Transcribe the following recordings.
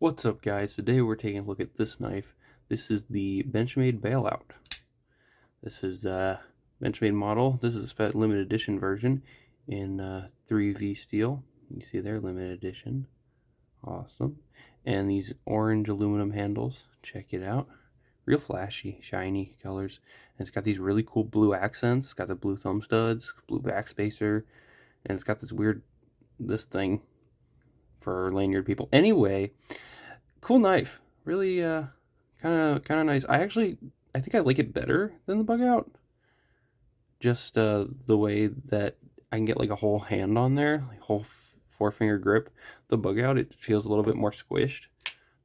What's up, guys? Today we're taking a look at this knife. This is the Benchmade Bailout. This is a Benchmade model. This is a limited edition version in 3V steel. You see there, limited edition. Awesome. And these orange aluminum handles. Check it out. Real flashy, shiny colors. And it's got these really cool blue accents. It's got the blue thumb studs, blue backspacer, and it's got this thing for lanyard people. Anyway, cool knife. Really kind of nice. I think I like it better than the bug out. Just the way that I can get like a whole hand on there, like whole four-finger grip. The bug out, it feels a little bit more squished.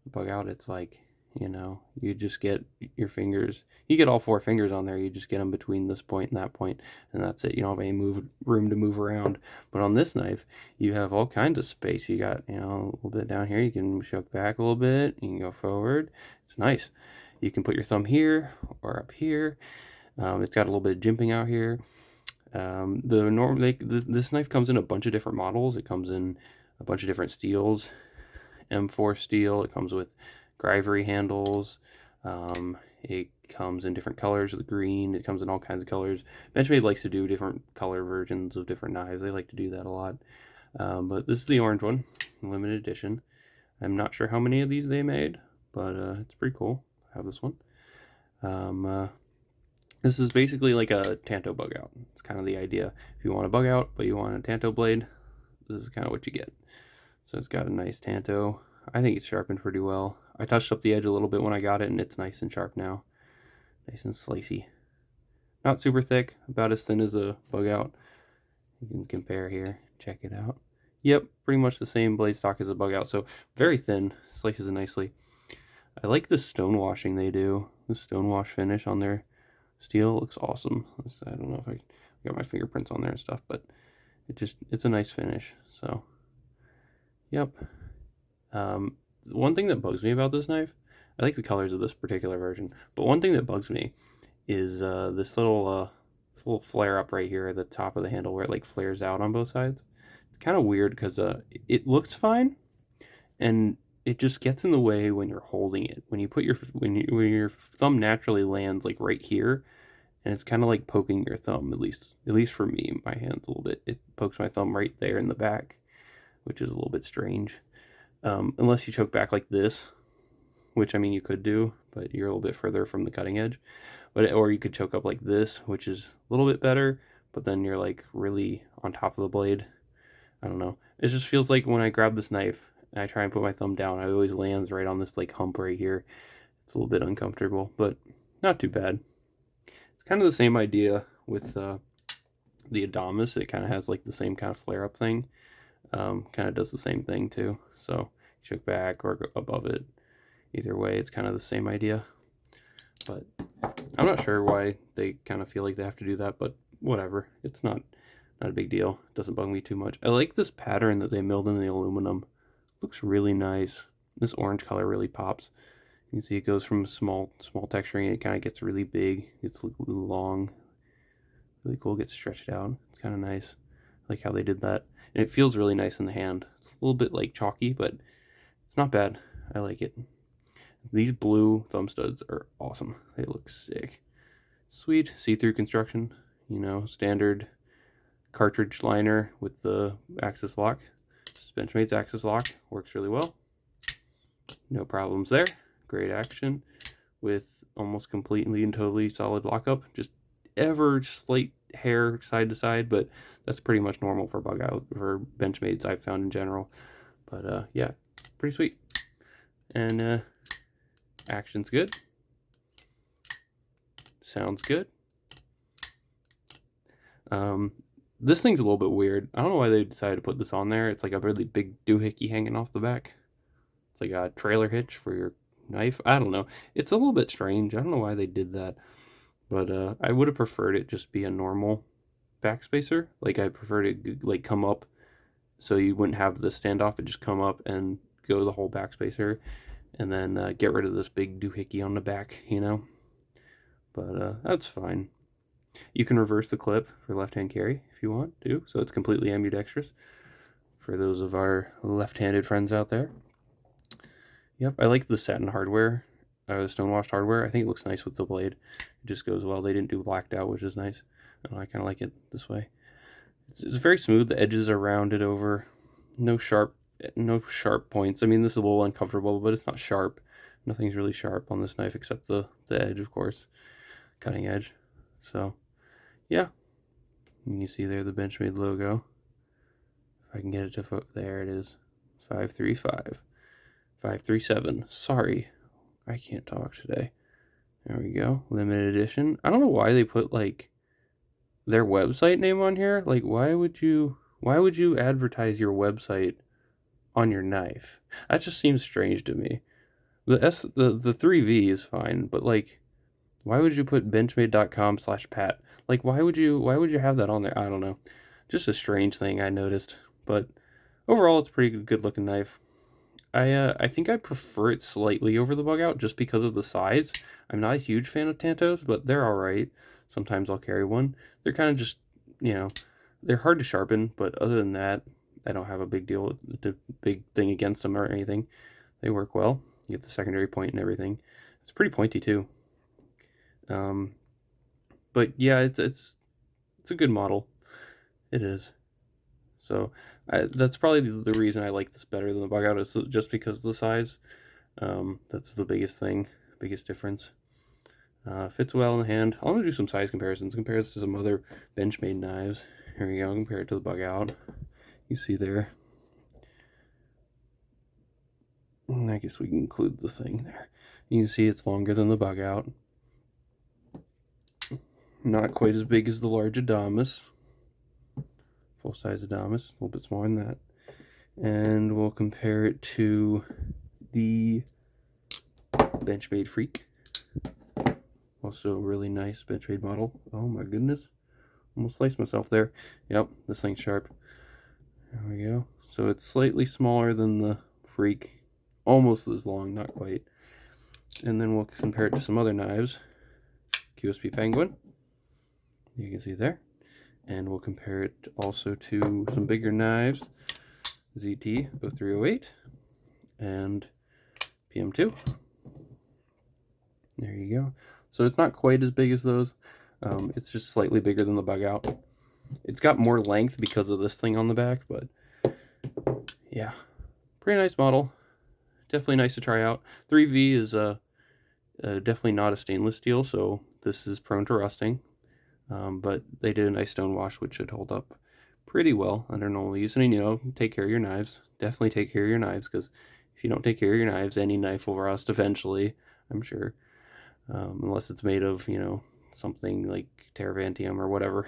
The bug out, it's like, you just get your fingers. You get all four fingers on there. You just get them between this point and that point, and that's it. You don't have any room to move around. But on this knife, you have all kinds of space. You got, a little bit down here. You can shuck back a little bit. You can go forward. It's nice. You can put your thumb here or up here. It's got a little bit of jimping out here. This knife comes in a bunch of different models. It comes in a bunch of different steels. M4 steel. It comes with Grivery handles. It comes in different colors of the green. It comes in all kinds of colors. Benchmade likes to do different color versions of different knives. They like to do that a lot. But this is the orange one, limited edition. I'm not sure how many of these they made, but it's pretty cool. I have this one. This is basically like a Tanto bug out. It's kind of the idea. If you want a bug out, but you want a Tanto blade, this is kind of what you get. So it's got a nice Tanto. I think it's sharpened pretty well. I touched up the edge a little bit when I got it, and it's nice and sharp now. Nice and slicey. Not super thick, about as thin as a bug out. You can compare here. Check it out. Yep, pretty much the same blade stock as a bug out, so very thin. Slices it nicely. I like the stone washing they do. The stone wash finish on their steel looks awesome. I don't know if I got my fingerprints on there and stuff, but it's a nice finish. So, yep. One thing that bugs me about this knife, I like the colors of this particular version, but one thing that bugs me is this little flare up right here at the top of the handle where it like flares out on both sides. It's kind of weird because it looks fine, and it just gets in the way when you're holding it. When your thumb naturally lands like right here, and it's kind of like poking your thumb. At least for me, my hands a little bit. It pokes my thumb right there in the back, which is a little bit strange. Unless you choke back like this, which I mean you could do, but you're a little bit further from the cutting edge. Or you could choke up like this, which is a little bit better, but then you're like really on top of the blade. I don't know. It just feels like when I grab this knife and I try and put my thumb down, it always lands right on this like hump right here. It's a little bit uncomfortable, but not too bad. It's kind of the same idea with the Adamas. It kind of has like the same kind of flare up thing. Kind of does the same thing too. So choke back or go above it. Either way, it's kind of the same idea. But I'm not sure why they kind of feel like they have to do that, but whatever. It's not a big deal. It doesn't bug me too much. I like this pattern that they milled in the aluminum. Looks really nice. This orange color really pops. You can see it goes from small texturing, and it kind of gets really big. It's long. Really cool. Gets stretched out. It's kind of nice. I like how they did that. And it feels really nice in the hand. It's a little bit like chalky, but it's not bad. I like it. These blue thumb studs are awesome. They look sick. Sweet see-through construction. Standard cartridge liner with the axis lock. Benchmade's axis lock works really well. No problems there. Great action with almost completely and totally solid lockup. Just ever slight hair side to side, but that's pretty much normal for bug out for Benchmades I've found in general. But yeah, pretty sweet. And action's good. Sounds good. This thing's a little bit weird. I don't know why they decided to put this on there. It's like a really big doohickey hanging off the back. It's like a trailer hitch for your knife. I don't know. It's a little bit strange. I don't know why they did that. But I would have preferred it just be a normal backspacer. Like I preferred it like come up so you wouldn't have the standoff. It just come up and go the whole backspacer, and then get rid of this big doohickey on the back, But that's fine. You can reverse the clip for left-hand carry if you want to, so it's completely ambidextrous for those of our left-handed friends out there. Yep, I like the satin hardware, the stone-washed hardware. I think it looks nice with the blade. It just goes well. They didn't do blacked out, which is nice. I kind of like it this way. It's very smooth. The edges are rounded over. No sharp points. I mean, this is a little uncomfortable, but it's not sharp. Nothing's really sharp on this knife except the edge, of course, cutting edge. So, yeah. And you see there the Benchmade logo. If I can get it to there it is. 535. 537. Sorry, I can't talk today. There we go. Limited edition. I don't know why they put like their website name on here. Like, why would you advertise your website on your knife? That just seems strange to me. The 3V is fine, but like, why would you put benchmade.com/pat? Like, why would you have that on there? I don't know. Just a strange thing I noticed. But overall, it's a pretty good looking knife. I think I prefer it slightly over the bug out just because of the size. I'm not a huge fan of Tantos, but they're alright. Sometimes I'll carry one. They're kind of just, they're hard to sharpen, but other than that, I don't have a big big thing against them or anything. They work well. You get the secondary point and everything. It's pretty pointy too. But yeah, it's a good model. It is. So that's probably the reason I like this better than the bug out, is just because of the size. That's the biggest thing, biggest difference. Fits well in the hand. I'm gonna do some size comparisons. Compare this to some other Benchmade knives. Here we go. Compare it to the bug out. You see there. And I guess we can include the thing there. You can see it's longer than the bug out. Not quite as big as the large Adamas. Full size Adamas, a little bit smaller than that. And we'll compare it to the Benchmade Freak. Also a really nice Benchmade model. Oh my goodness. Almost sliced myself there. Yep, this thing's sharp. There we go. So it's slightly smaller than the Freak. Almost as long, not quite. And then we'll compare it to some other knives. QSP Penguin. You can see there. And we'll compare it also to some bigger knives. ZT 0308 and PM2. There you go. So it's not quite as big as those. It's just slightly bigger than the bug out. It's got more length because of this thing on the back, but yeah, pretty nice model. Definitely nice to try out. 3V is definitely not a stainless steel, so this is prone to rusting. But they did a nice stone wash, which should hold up pretty well under normal use. And take care of your knives. Definitely take care of your knives, because if you don't take care of your knives, any knife will rust eventually, I'm sure. Unless it's made of, something like Terravantium or whatever.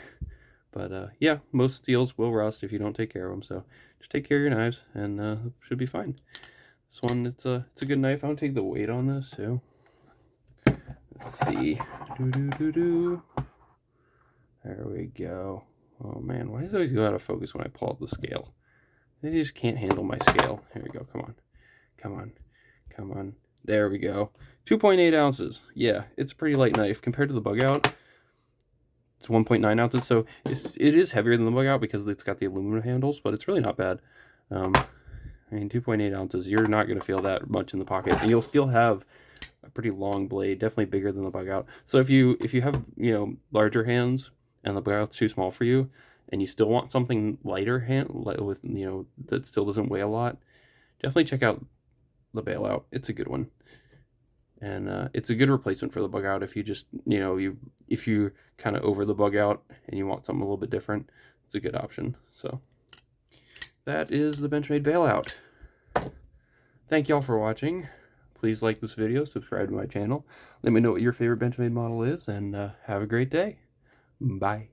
But yeah, most steels will rust if you don't take care of them. So just take care of your knives, and it should be fine. This one, it's a good knife. I'm gonna take the weight on this too. Let's see. There we go. Oh man, why does it always go out of focus when I pull out the scale? I just can't handle my scale. Here we go. Come on. Come on. Come on. There we go. 2.8 ounces. Yeah, it's a pretty light knife compared to the bug out. It's 1.9 ounces, so it is heavier than the bug out because it's got the aluminum handles, but it's really not bad. I mean, 2.8 ounces, you're not going to feel that much in the pocket, and you'll still have a pretty long blade, definitely bigger than the bug out. So if you have, larger hands and the bug out's too small for you, and you still want something lighter with, that still doesn't weigh a lot, definitely check out the Bailout. It's a good one. And it's a good replacement for the bug out if you just, if you kind of over the bug out and you want something a little bit different, it's a good option. So that is the Benchmade Bailout. Thank y'all for watching. Please like this video, subscribe to my channel. Let me know what your favorite Benchmade model is, and have a great day. Bye.